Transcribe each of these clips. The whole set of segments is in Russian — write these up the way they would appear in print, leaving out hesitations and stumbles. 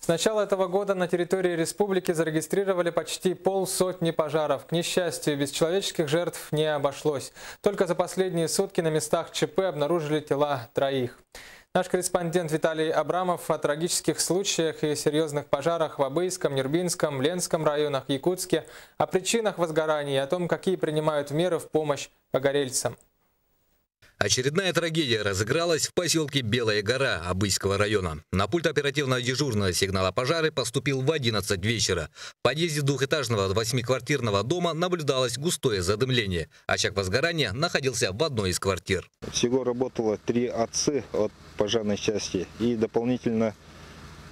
С начала этого года на территории республики зарегистрировали почти 500 пожаров. К несчастью, без человеческих жертв не обошлось. Только за последние сутки на местах ЧП обнаружили тела 3. Наш корреспондент Виталий Абрамов о трагических случаях и серьезных пожарах в Абыйском, Нербинском, Ленском районах, Якутске, о причинах возгораний и о том, какие принимают меры в помощь погорельцам. Очередная трагедия разыгралась в поселке Белая гора Абыйского района. На пульт оперативного дежурного сигнала пожара поступил в 11 вечера. В подъезде двухэтажного 8-квартирного дома наблюдалось густое задымление. Очаг возгорания находился в одной из квартир. Всего работало 3 АЦ от пожарной части и дополнительно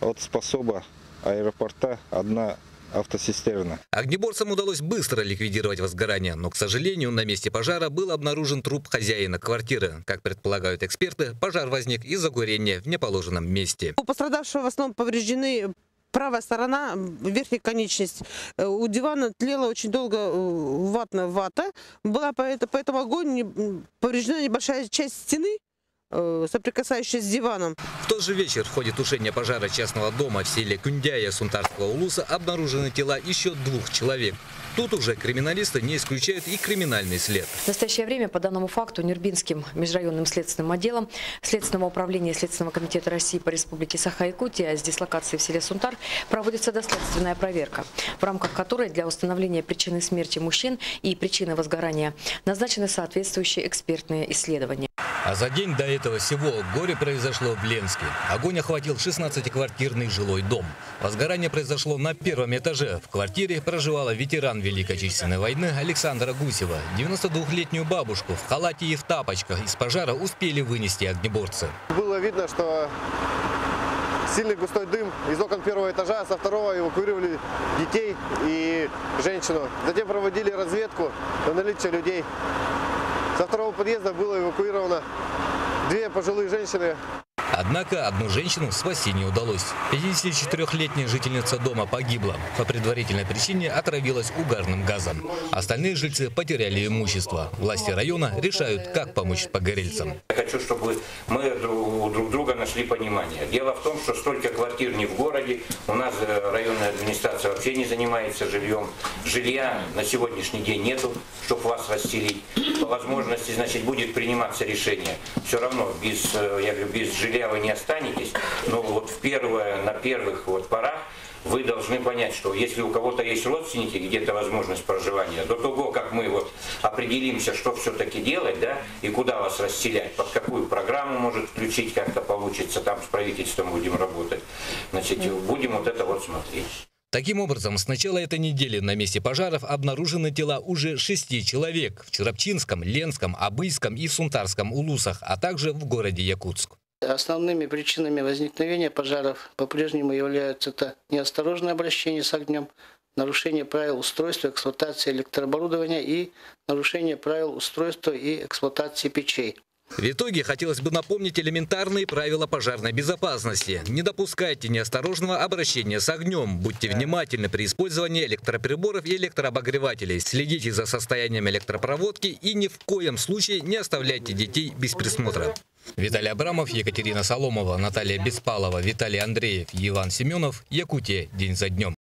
от способа аэропорта 1 автоцистерна. Огнеборцам удалось быстро ликвидировать возгорание, но, к сожалению, на месте пожара был обнаружен труп хозяина квартиры. Как предполагают эксперты, пожар возник из-за горения в неположенном месте. У пострадавшего в основном повреждены правая сторона, верхняя конечность. У дивана тлела очень долго ватная вата. Была поэтому огонь, повреждена небольшая часть стены, соприкасающаяся с диваном. В тот же вечер в ходе тушения пожара частного дома в селе Кундяя Сунтарского улуса обнаружены тела еще 2 человек. Тут уже криминалисты не исключают и криминальный след. В настоящее время по данному факту Нербинским межрайонным следственным отделом Следственного управления Следственного комитета России по Республике Саха-Якутия с дислокацией в селе Сунтар проводится доследственная проверка, в рамках которой для установления причины смерти мужчин и причины возгорания назначены соответствующие экспертные исследования. А за день до этого всего горе произошло в Ленске. Огонь охватил 16-квартирный жилой дом. Возгорание произошло на 1-м этаже. В квартире проживала ветеран Великой Отечественной войны Александра Гусева. 92-летнюю бабушку в халате и в тапочках из пожара успели вынести огнеборцы. Было видно, что сильный густой дым из окон 1-го этажа, со 2-го эвакуировали детей и женщину. Затем проводили разведку на наличие людей. Со 2-го подъезда было эвакуировано 2 пожилые женщины. Однако одну женщину спасти не удалось. 54-летняя жительница дома погибла. По предварительной причине отравилась угарным газом. Остальные жильцы потеряли имущество. Власти района решают, как помочь погорельцам. Я хочу, чтобы мы друг друга нашли понимание. Дело в том, что столько квартир не в городе. У нас районная администрация вообще не занимается жильем. Жилья на сегодняшний день нету, чтобы вас расселить. По возможности, значит, будет приниматься решение. Все равно без жилья вы не останетесь, но вот на первых порах вы должны понять, что если у кого-то есть родственники, где-то возможность проживания, до того, как мы определимся, что все-таки делать, да, и куда вас расселять, под какую программу может включить, как-то получится, там с правительством будем работать, значит, будем это смотреть. Таким образом, с начала этой недели на месте пожаров обнаружены тела уже 6 человек в Чурапчинском, Ленском, Абыйском и Сунтарском улусах, а также в городе Якутск. Основными причинами возникновения пожаров по-прежнему являются это неосторожное обращение с огнем, нарушение правил устройства и эксплуатации электрооборудования и нарушение правил устройства и эксплуатации печей. В итоге хотелось бы напомнить элементарные правила пожарной безопасности. Не допускайте неосторожного обращения с огнем. Будьте внимательны при использовании электроприборов и электрообогревателей. Следите за состоянием электропроводки и ни в коем случае не оставляйте детей без присмотра. Виталий Абрамов, Екатерина Соломова, Наталья Беспалова, Виталий Андреев, Иван Семенов. Якутия. День за днем.